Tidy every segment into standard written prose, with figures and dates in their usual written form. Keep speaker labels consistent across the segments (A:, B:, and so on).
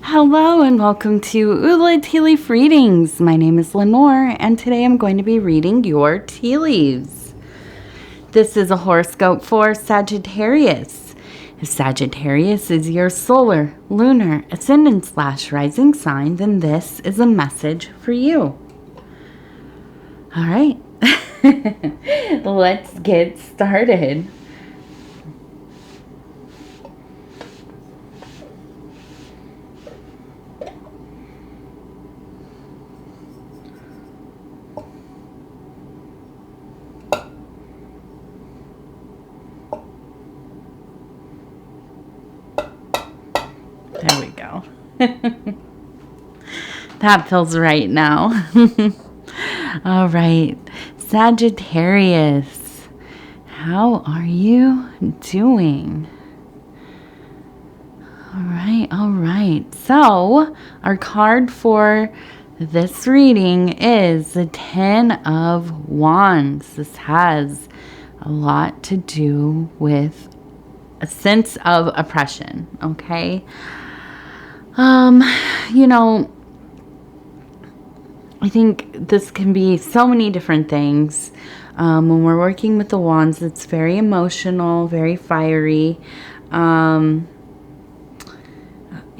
A: Hello and welcome to Ula Tea Leaf Readings. My name is Lenor and today I'm going to be reading your tea leaves. This is a horoscope for Sagittarius. If Sagittarius is your solar, lunar, ascendant/rising sign, then this is a message for you. All right, let's get started. There we go. That feels right now. All right, Sagittarius, how are you doing? All right. So our card for this reading is the Ten of Wands. This has a lot to do with a sense of oppression, okay? I think this can be so many different things. When we're working with the wands, it's very emotional, very fiery.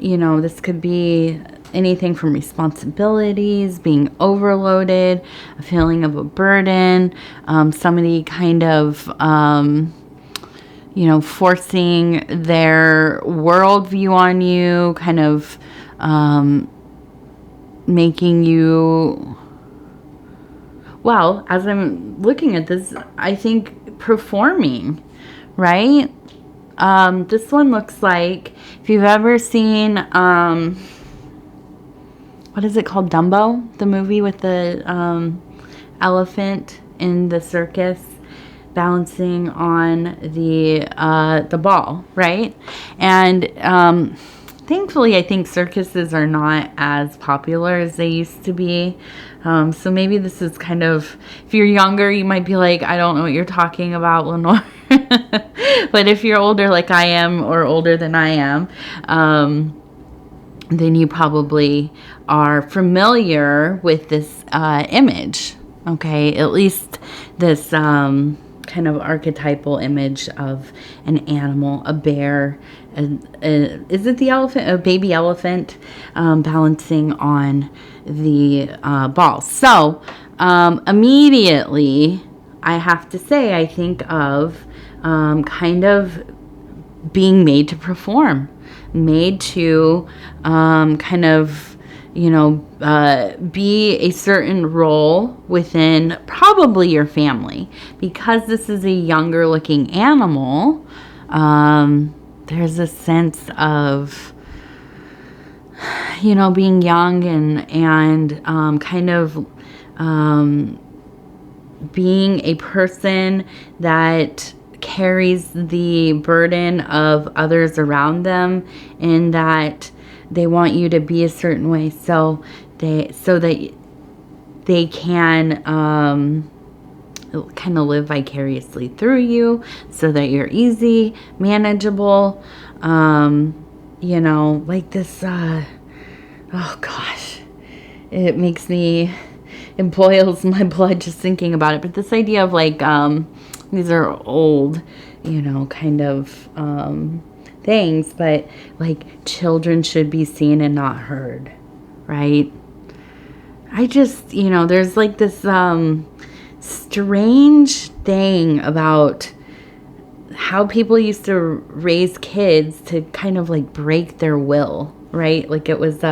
A: This could be anything from responsibilities, being overloaded, a feeling of a burden, somebody kind of, forcing their worldview on you, kind of making you, well, as I'm looking at this, I think performing, right? This one looks like, if you've ever seen, what is it called? Dumbo, the movie with the elephant in the circus balancing on the ball, right? And thankfully, I think circuses are not as popular as they used to be. So maybe this is kind of, if you're younger, you might be like, I don't know what you're talking about, Lenore. But if you're older like I am, or older than I am, then you probably are familiar with this image, okay? At least this kind of archetypal image of an animal, a bear, is it the elephant? A baby elephant balancing on the ball. So immediately, I have to say, I think of kind of being made to perform, made to kind of, be a certain role within probably your family. Because this is a younger looking animal, there's a sense of, being young and kind of being a person that carries the burden of others around them, and that they want you to be a certain way so that they can kind of live vicariously through you, so that you're easy, manageable, like this, oh gosh, it boils my blood just thinking about it. But this idea of like, these are old, kind of things, but like children should be seen and not heard, right? I just, there's like this strange thing about how people used to raise kids to kind of like break their will, right? Like it was,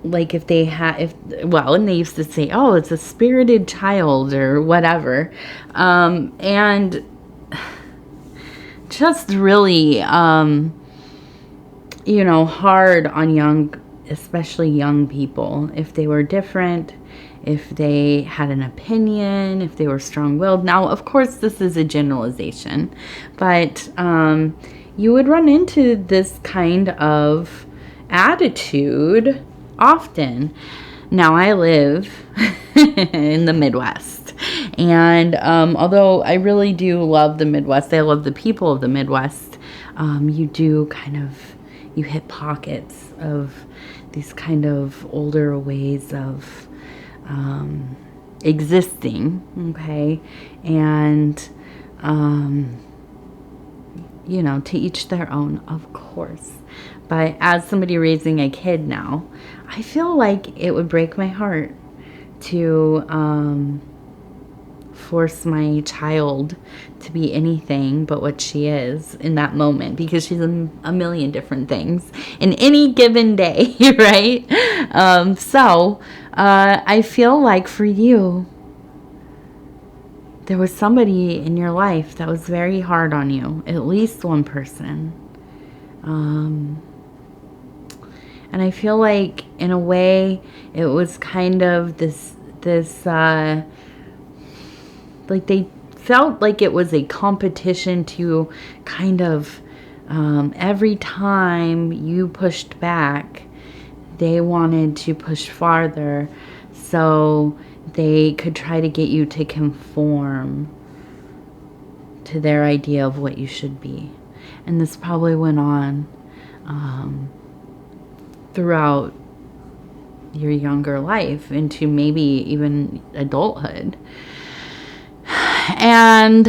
A: like if they had, and they used to say, oh, it's a spirited child or whatever. And just really, hard on especially young people. If they were different, if they had an opinion, if they were strong-willed. Now, of course, this is a generalization, but you would run into this kind of attitude often. Now, I live in the Midwest, and although I really do love the Midwest, I love the people of the Midwest, you do kind of, you hit pockets of these kind of older ways of existing, okay? And, you know, to each their own, of course. But as somebody raising a kid now, I feel like it would break my heart to force my child to be anything but what she is in that moment, because she's a million different things in any given day, right? So I feel like for you, there was somebody in your life that was very hard on you, at least one person. And I feel like in a way it was kind of this like they felt like it was a competition to kind of every time you pushed back, they wanted to push farther so they could try to get you to conform to their idea of what you should be. And this probably went on throughout your younger life into maybe even adulthood. And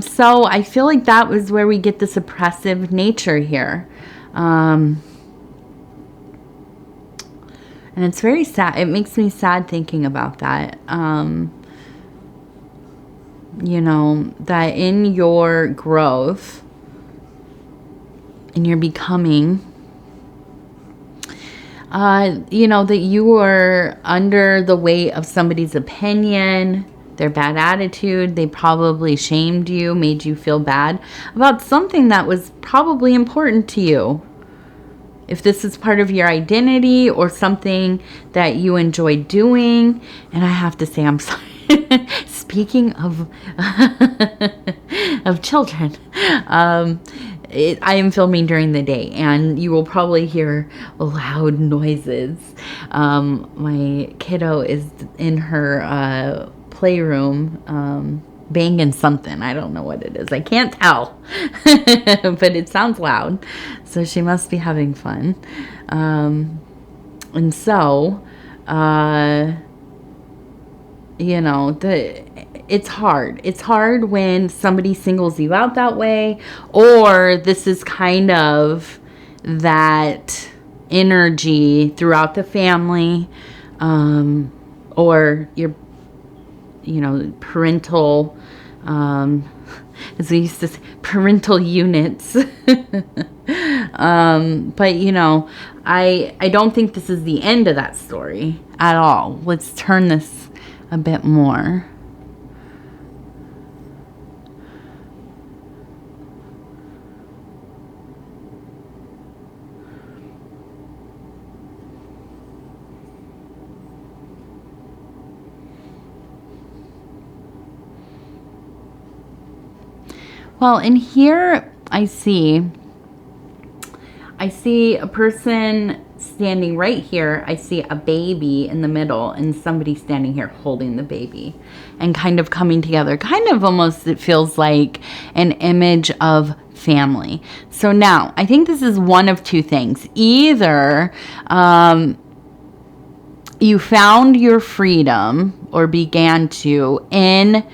A: so I feel like that was where we get this oppressive nature here. And it's very sad. It makes me sad thinking about that. You know, that in your growth, in your becoming, you know, that you were under the weight of somebody's opinion, their bad attitude. They probably shamed you, made you feel bad about something that was probably important to you. If this is part of your identity or something that you enjoy doing. And I have to say, I'm sorry. Speaking of of children, I am filming during the day, and you will probably hear loud noises. My kiddo is in her playroom banging something. I don't know what it is. I can't tell. But it sounds loud. So she must be having fun. And so, you know, it's hard. It's hard when somebody singles you out that way, or this is kind of that energy throughout the family, or your, you know, parental, as we used to say, parental units. But, you know, I don't think this is the end of that story at all. Let's turn this a bit more. Well, in here I see a person standing right here. I see a baby in the middle and somebody standing here holding the baby and kind of coming together. Kind of almost, it feels like an image of family. So now, I think this is one of two things. Either you found your freedom, or began to, in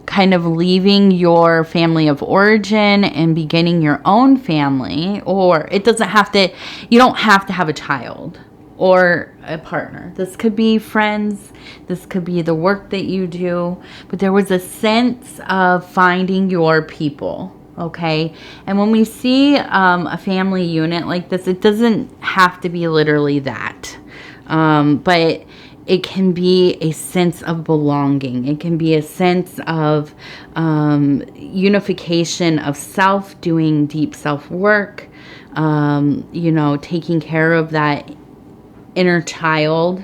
A: kind of leaving your family of origin and beginning your own family. Or it doesn't have to, you don't have to have a child or a partner. This could be friends, this could be the work that you do, but there was a sense of finding your people. Okay. And when we see a family unit like this, it doesn't have to be literally that, but it can be a sense of belonging. It can be a sense of unification of self, doing deep self-work, you know, taking care of that inner child,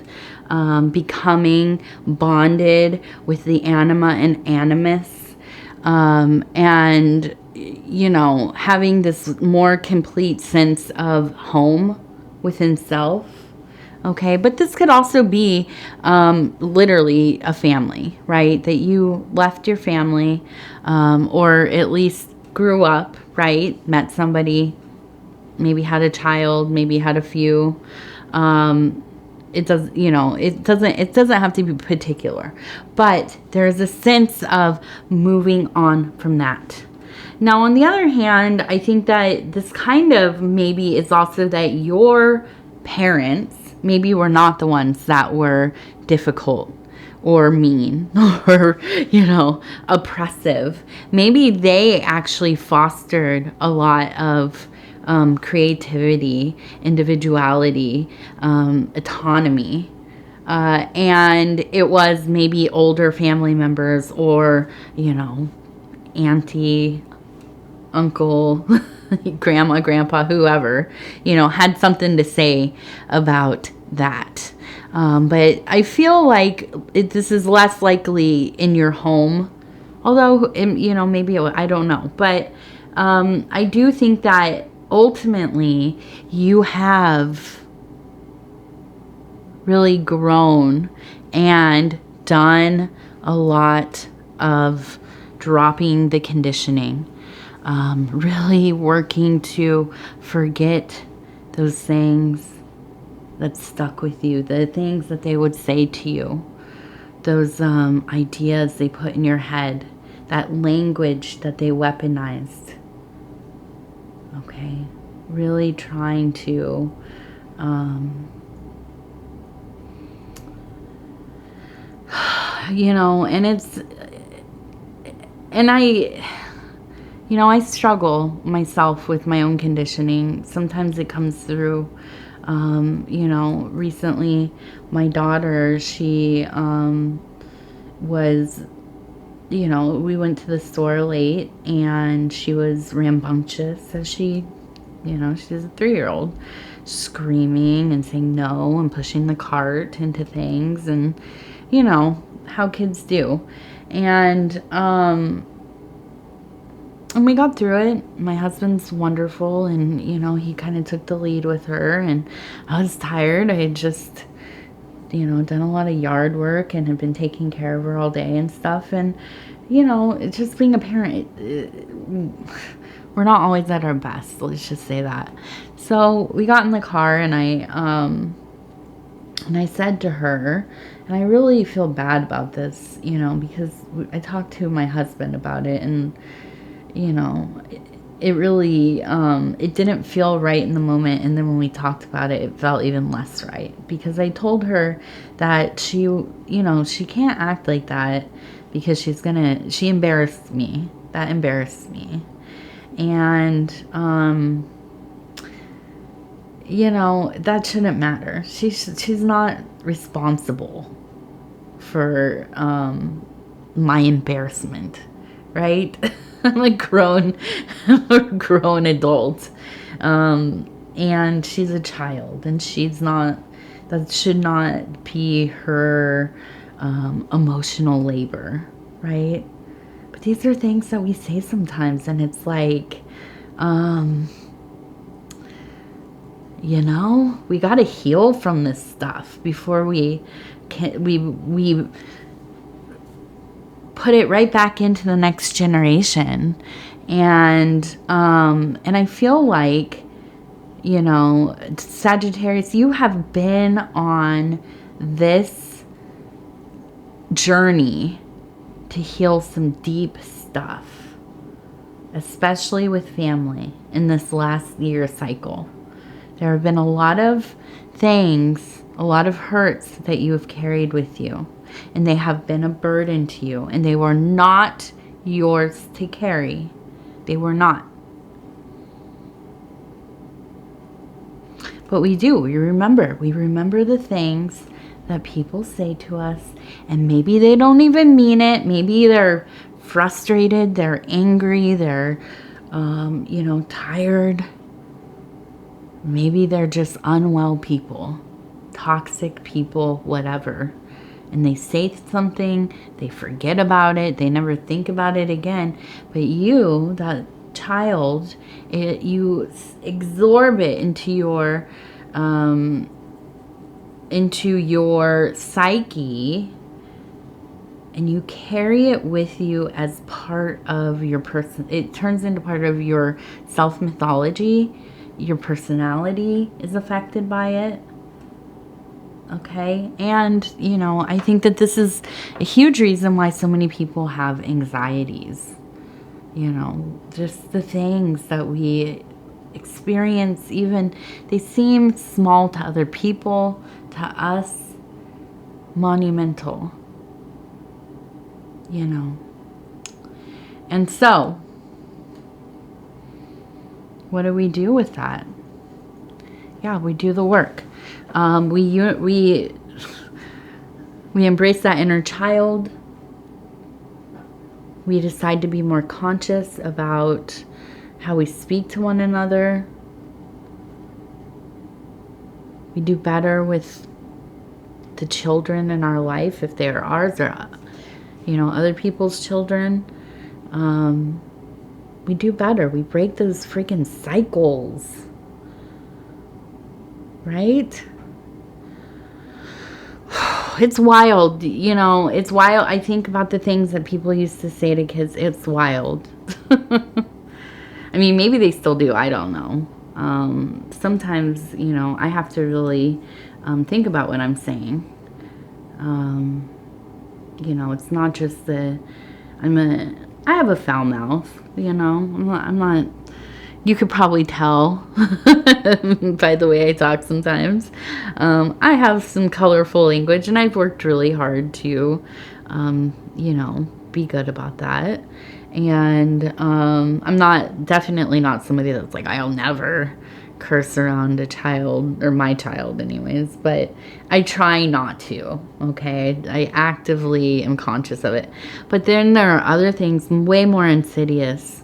A: becoming bonded with the anima and animus, and, you know, having this more complete sense of home within self. Okay, but this could also be literally a family, right? That you left your family, or at least grew up, right? Met somebody, maybe had a child, maybe had a few. It does, it doesn't have to be particular, but there's a sense of moving on from that. Now, on the other hand, I think that this kind of maybe is also that your parents maybe were not the ones that were difficult or mean or, oppressive. Maybe they actually fostered a lot of creativity, individuality, autonomy. And it was maybe older family members or, auntie, uncle, grandma, grandpa, whoever, had something to say about that. But I feel like this is less likely in your home. Although, maybe, I don't know. But I do think that ultimately you have really grown and done a lot of dropping the conditioning, really working to forget those things that stuck with you, the things that they would say to you, those ideas they put in your head, that language that they weaponized. Okay, really trying to I struggle myself with my own conditioning. Sometimes it comes through, recently my daughter, she was, we went to the store late and she was rambunctious as she's a 3-year-old, screaming and saying no and pushing the cart into things and, how kids do. And we got through it. My husband's wonderful and, he kind of took the lead with her and I was tired. I had just, done a lot of yard work and had been taking care of her all day and stuff. And, just being a parent, we're not always at our best. Let's just say that. So we got in the car and I said to her, and I really feel bad about this, because I talked to my husband about it and, it really, it didn't feel right in the moment. And then when we talked about it, it felt even less right because I told her that she can't act like that because she embarrassed me. That embarrassed me. And, that shouldn't matter. She's not responsible for, my embarrassment, right? I'm a grown adult. And she's a child and that should not be her, emotional labor, right? But these are things that we say sometimes and it's like, we got to heal from this stuff before we put it right back into the next generation. And I feel like, Sagittarius, you have been on this journey to heal some deep stuff, especially with family in this last year cycle. There have been a lot of things, a lot of hurts that you have carried with you, and they have been a burden to you, and they were not yours to carry. They were not. But we remember the things that people say to us, and maybe they don't even mean it. Maybe they're frustrated, they're angry, they're, tired. Maybe they're just unwell people, toxic people, whatever. And they say something, they forget about it, they never think about it again. But you, that child, you absorb it into your psyche, and you carry it with you as part of your person. It turns into part of your self-mythology. Your personality is affected by it. Okay? And, you know, I think that this is a huge reason why so many people have anxieties. You know, just the things that we experience, even they seem small to other people, to us, monumental. You know. And so, what do we do with that? Yeah, we do the work. We embrace that inner child. We decide to be more conscious about how we speak to one another. We do better with the children in our life, if they are ours or, you know, other people's children. We do better. We break those freaking cycles. Right? It's wild, you know, it's wild. I think about the things that people used to say to kids. It's wild. I mean, maybe they still do. I don't know. Sometimes, you know, I have to really think about what I'm saying. You know, it's not just I have a foul mouth, you know. I'm not you could probably tell by the way I talk sometimes. I have some colorful language, and I've worked really hard to, you know, be good about that. And I'm definitely not somebody that's like, I'll never curse around a child, or my child anyways, but I try not to, okay? I actively am conscious of it. But then there are other things way more insidious,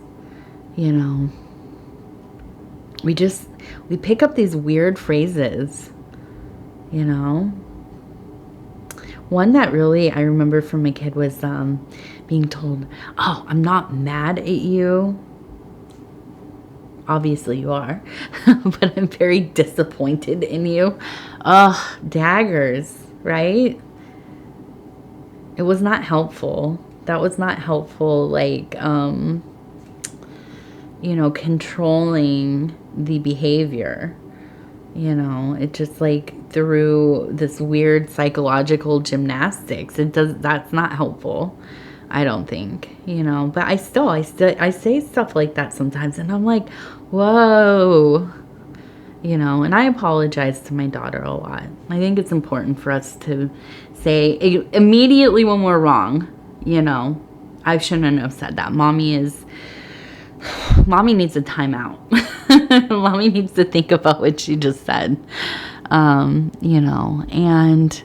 A: you know. We pick up these weird phrases, you know. One that really I remember from a kid was being told, oh, I'm not mad at you. Obviously you are, but I'm very disappointed in you. Ugh, daggers, right? It was not helpful. That was not helpful, like, you know, controlling the behavior. You know, it just like through this weird psychological gymnastics. That's not helpful, I don't think, you know. But I say stuff like that sometimes, and I'm like, whoa, you know. And I apologize to my daughter a lot. I think it's important for us to say immediately when we're wrong, you know. I shouldn't have said that. Mommy needs a timeout. Mommy needs to think about what she just said. You know, and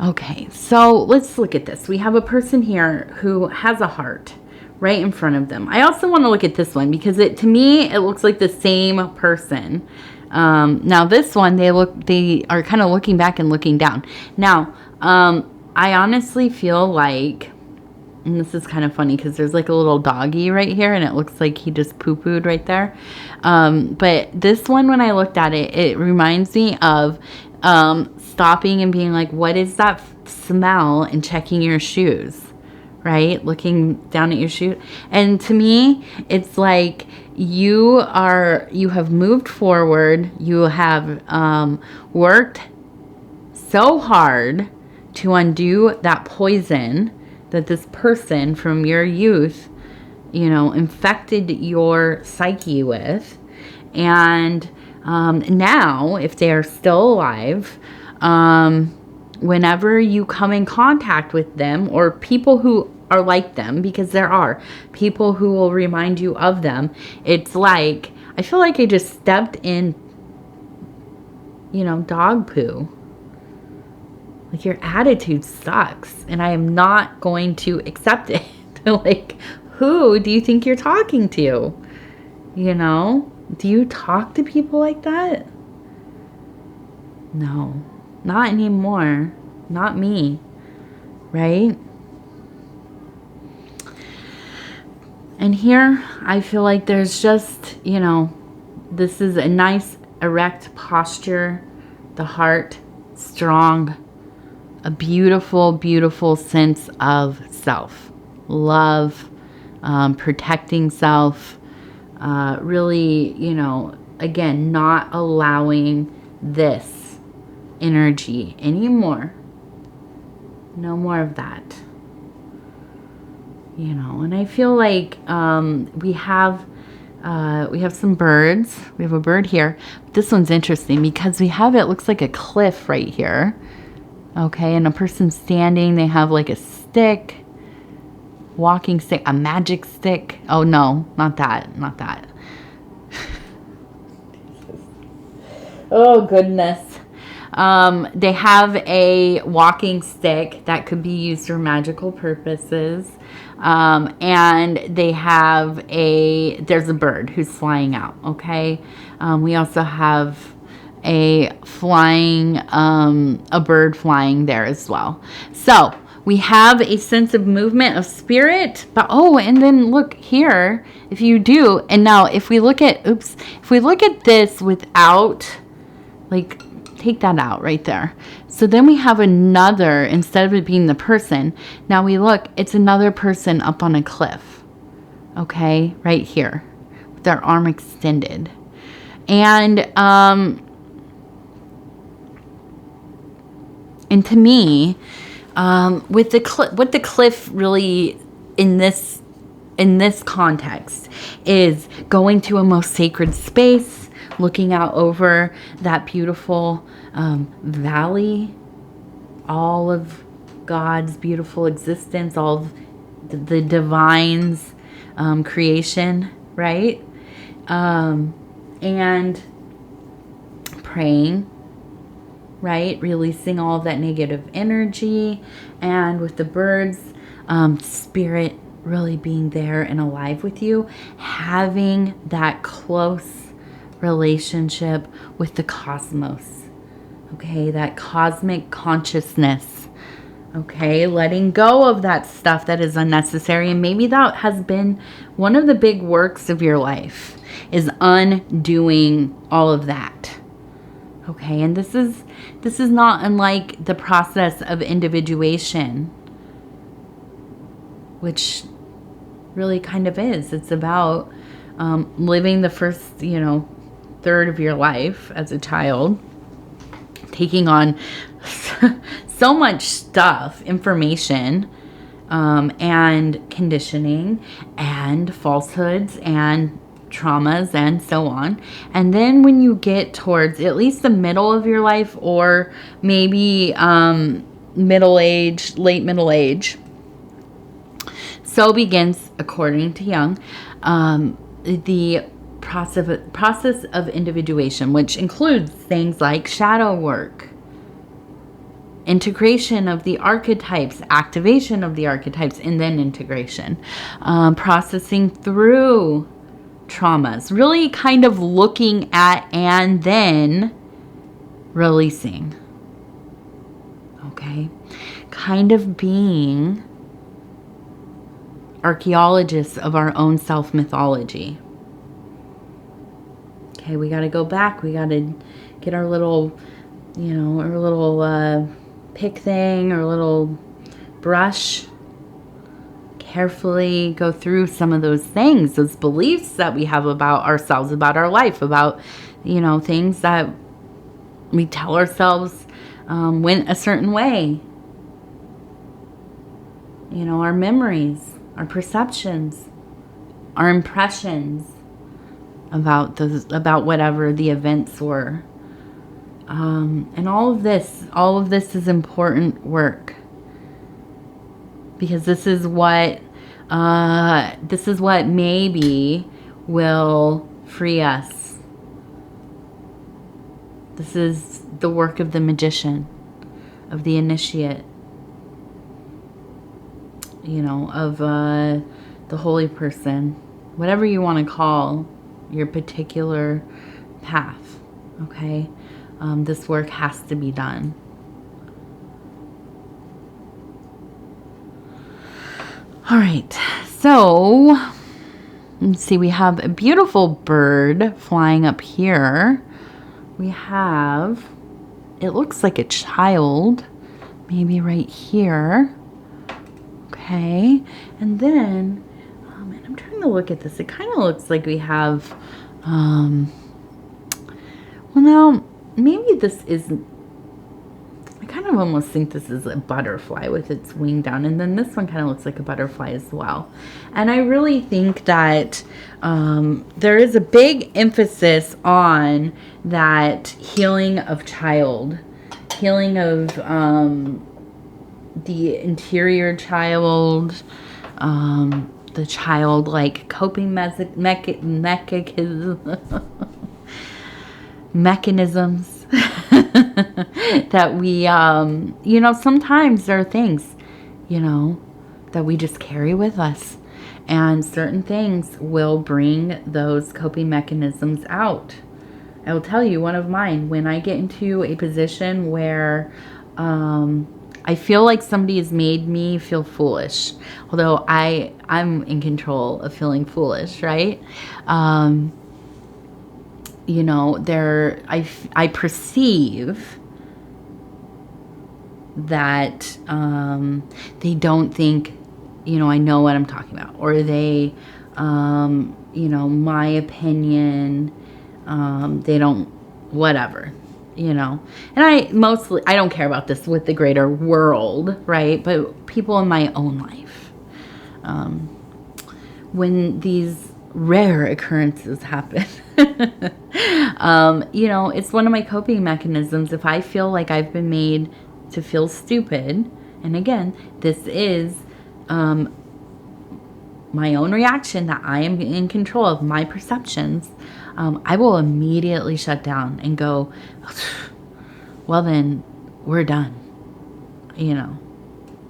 A: okay, so let's look at this. We have a person here who has a heart right in front of them. I also want to look at this one because to me, it looks like the same person. Now this one, they are kind of looking back and looking down. Now, I honestly feel like, and this is kind of funny because there's like a little doggy right here, and it looks like he just poo-pooed right there. But this one, when I looked at it, it reminds me of stopping and being like, what is that smell, and checking your shoes, right? Looking down at your shoe. And to me, it's like you have moved forward. You have worked so hard to undo that poison that this person from your youth, you know, infected your psyche with. And now, if they are still alive, whenever you come in contact with them, or people who are like them, because there are people who will remind you of them, it's like, I feel like I just stepped in, you know, dog poo. Like, your attitude sucks, and I am not going to accept it. Like, who do you think you're talking to? You know? Do you talk to people like that? No, not anymore. Not me. Right? And here, I feel like there's just, you know, this is a nice erect posture. The heart, strong, a beautiful, beautiful sense of self, love, protecting self, really, you know, again, not allowing this energy anymore. No more of that. You know, and I feel like we have some birds. We have a bird here. This one's interesting because we have, it looks like a cliff right here. Okay, and a person standing, they have like a stick, walking stick, a magic stick. Oh no, not that, not that. Oh goodness. They have a walking stick that could be used for magical purposes. And they have there's a bird who's flying out. Okay. We also have a bird flying there as well. So we have a sense of movement of spirit, but and then look here, if you do, and now if we look at this without, like, take that out right there. So then we have another, instead of it being the person, now we look, it's another person up on a cliff. Okay, right here with their arm extended. And to me, what the cliff really in this context is going to a most sacred space, looking out over that beautiful valley, all of God's beautiful existence, all of the divine's creation, right? And praying, right? Releasing all of that negative energy. And with the birds, spirit really being there and alive with you, having that close relationship with the cosmos. Okay, that cosmic consciousness. Okay, letting go of that stuff that is unnecessary. And maybe that has been one of the big works of your life, is undoing all of that. Okay, and this is not unlike the process of individuation, which really kind of is. It's about living the first, third of your life as a child, taking on so much stuff, information, and conditioning and falsehoods and traumas and so on. And then when you get towards at least the middle of your life, or maybe middle age, late middle age, so begins, according to Jung, the process of individuation, which includes things like shadow work, integration of the archetypes, activation of the archetypes, and then integration, processing through traumas, really kind of looking at and then releasing. Okay, kind of being archaeologists of our own self mythology. Okay, we got to go back. We got to get our little, pick thing, or little brush. Carefully go through some of those things, those beliefs that we have about ourselves, about our life, about, things that we tell ourselves went a certain way. Our memories, our perceptions, our impressions about whatever the events were. And all of this is important work, because this is what maybe will free us. This is the work of the magician, of the initiate, of the holy person, whatever you want to call your particular path. Okay, this work has to be done. All right, so let's see, we have a beautiful bird flying up here. We have, it looks like a child, maybe right here. Okay, and then, and I'm trying to look at this. It kind of looks like we have, well, now, maybe this is, I kind of almost think this is a butterfly with its wing down. And then this one kind of looks like a butterfly as well. And I really think that there is a big emphasis on that healing of child, healing of the interior child, the child like coping mechanisms that we, you know, sometimes there are things, you know, that we just carry with us, and certain things will bring those coping mechanisms out. I will tell you one of mine. When I get into a position where I feel like somebody has made me feel foolish, although I'm in control of feeling foolish, right? You know, I perceive that they don't think, you know, I know what I'm talking about, or they, you know, my opinion, they don't, whatever, you know. And I don't care about this with the greater world, right? But people in my own life, when these rare occurrences happen, you know, it's one of my coping mechanisms. If I feel like I've been made to feel stupid, and again, this is my own reaction, that I am in control of my perceptions, I will immediately shut down and go, well then, we're done. You know,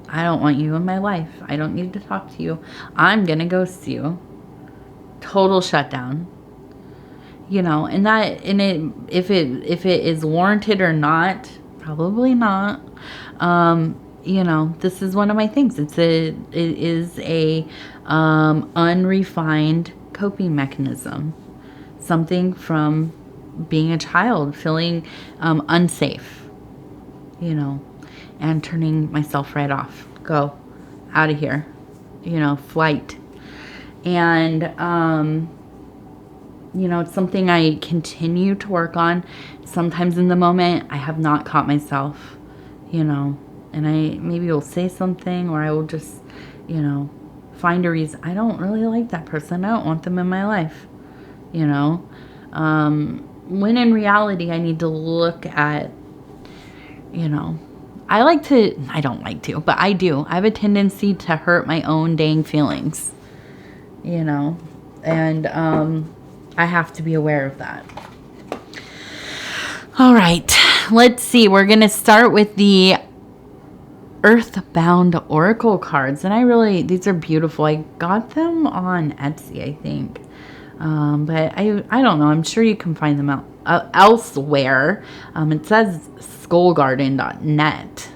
A: I don't want you in my life. I don't need to talk to you. I'm gonna ghost you. Total shutdown. You know, and if it is warranted or not, probably not. You know, this is one of my things. It is a unrefined coping mechanism. Something from being a child, feeling unsafe, you know, and turning myself right off. Go out of here, you know, flight. And you know, it's something I continue to work on. Sometimes in the moment, I have not caught myself, you know, and I maybe will say something, or I will just, you know, find a reason. I don't really like that person. I don't want them in my life, you know. When in reality, I need to look at, you know, I don't like to, but I do. I have a tendency to hurt my own dang feelings, you know, and I have to be aware of that. All right, let's see. We're going to start with the Earthbound Oracle cards. And these are beautiful. I got them on Etsy, I think. But I don't know. I'm sure you can find them out elsewhere. It says skullgarden.net.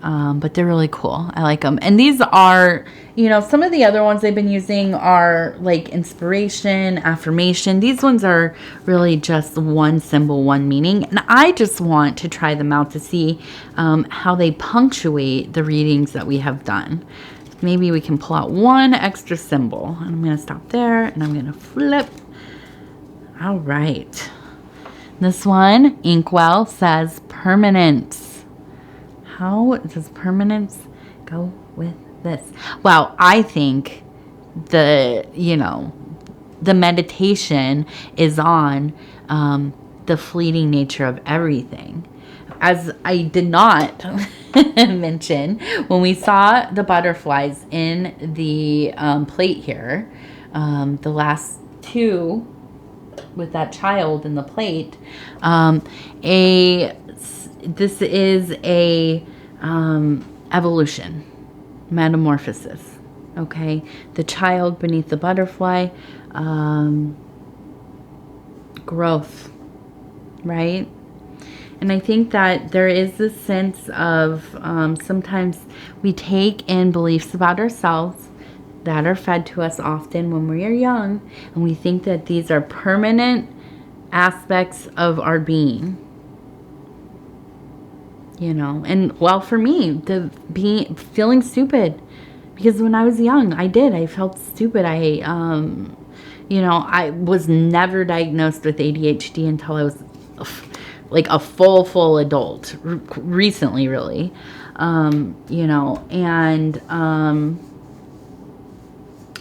A: But they're really cool. I like them. And these are, you know, some of the other ones I've been using are like inspiration, affirmation. These ones are really just one symbol, one meaning. And I just want to try them out to see how they punctuate the readings that we have done. Maybe we can pull out one extra symbol. And I'm going to stop there and I'm going to flip. All right. This one, Inkwell, says permanence. How does permanence go with this? Well, I think the meditation is on the fleeting nature of everything. As I did not mention, when we saw the butterflies in the plate here, the last two with that child in the plate, this is a evolution, metamorphosis. Okay, the child beneath the butterfly, growth, right? And I think that there is this sense of sometimes we take in beliefs about ourselves that are fed to us often when we are young, and we think that these are permanent aspects of our being. you know. And well, for me, feeling stupid, because when I was young, I felt stupid. You know, I was never diagnosed with ADHD until I was like a full adult, recently, really. You know, and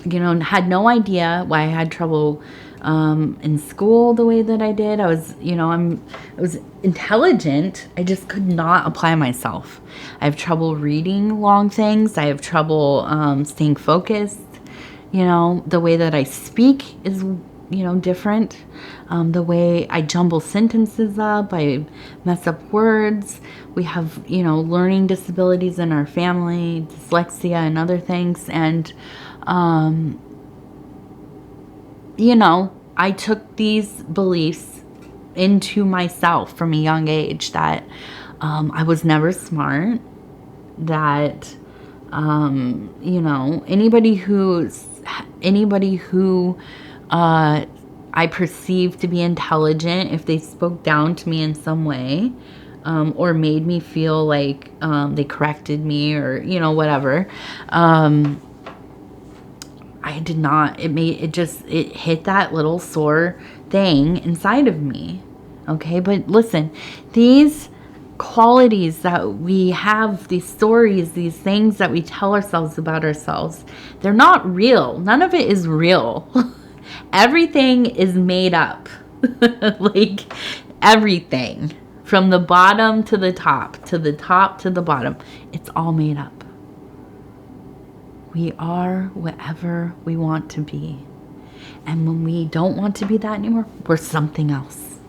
A: you know, had no idea why I had trouble in school the way that I did. I was, you know, I was intelligent. I just could not apply myself. I have trouble reading long things. I have trouble staying focused. You know, the way that I speak is, you know, different. The way I jumble sentences up, I mess up words. We have, you know, learning disabilities in our family, dyslexia and other things. And, you know, I took these beliefs into myself from a young age that I was never smart, that, you know, anybody who I perceived to be intelligent, if they spoke down to me in some way, or made me feel like they corrected me, or, you know, whatever, I did not. It hit that little sore thing inside of me. Okay, but listen, these qualities that we have, these stories, these things that we tell ourselves about ourselves, they're not real. None of it is real. Everything is made up. Like, everything. From the bottom to the top, to the top to the bottom. It's all made up. We are whatever we want to be. And when we don't want to be that anymore, we're something else.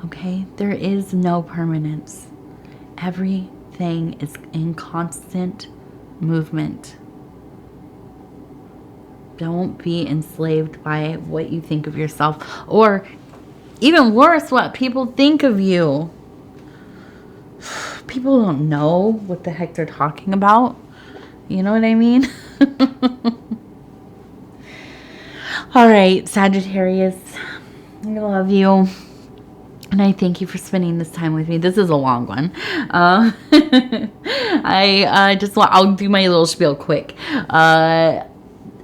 A: Okay? There is no permanence. Everything is in constant movement. Don't be enslaved by what you think of yourself, or even worse, what people think of you. People don't know what the heck they're talking about. You know what I mean? All right, Sagittarius, I love you. And I thank you for spending this time with me. This is a long one. I'll do my little spiel quick.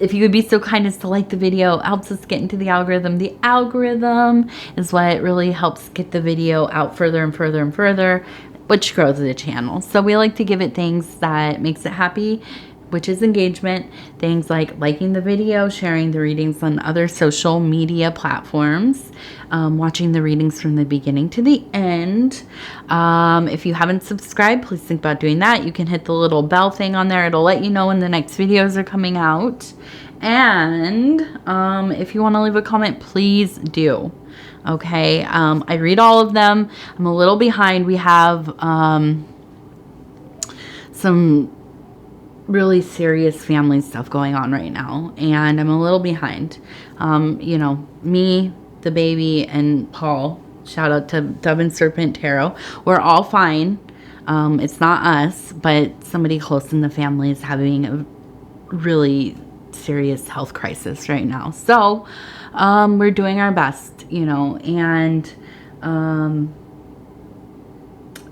A: If you would be so kind as to like the video, it helps us get into the algorithm. The algorithm is what really helps get the video out further and further and further, which grows the channel. So we like to give it things that makes it happy, which is engagement. Things like liking the video, sharing the readings on other social media platforms, watching the readings from the beginning to the end. If you haven't subscribed, please think about doing that. You can hit the little bell thing on there. It'll let you know when the next videos are coming out. And if you want to leave a comment, please do. Okay, I read all of them. I'm a little behind. We have some really serious family stuff going on right now, and I'm a little behind. You know, me, the baby, and Paul, shout out to Dove and Serpent Tarot, we're all fine. It's not us, but somebody close in the family is having a really serious health crisis right now. So we're doing our best, you know, and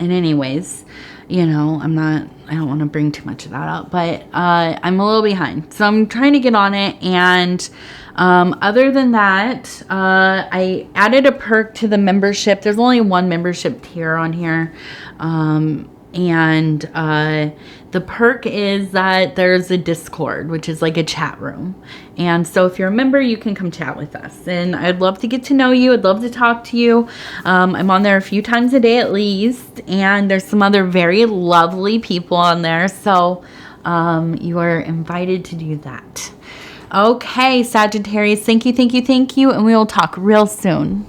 A: anyways, you know, I don't want to bring too much of that up, but I'm a little behind. So I'm trying to get on it. And other than that, I added a perk to the membership. There's only one membership tier on here. And the perk is that there's a Discord, which is like a chat room. And so if you're a member, you can come chat with us. And I'd love to get to know you. I'd love to talk to you. I'm on there a few times a day at least. And there's some other very lovely people on there. So you are invited to do that. Okay, Sagittarius, thank you. And we will talk real soon.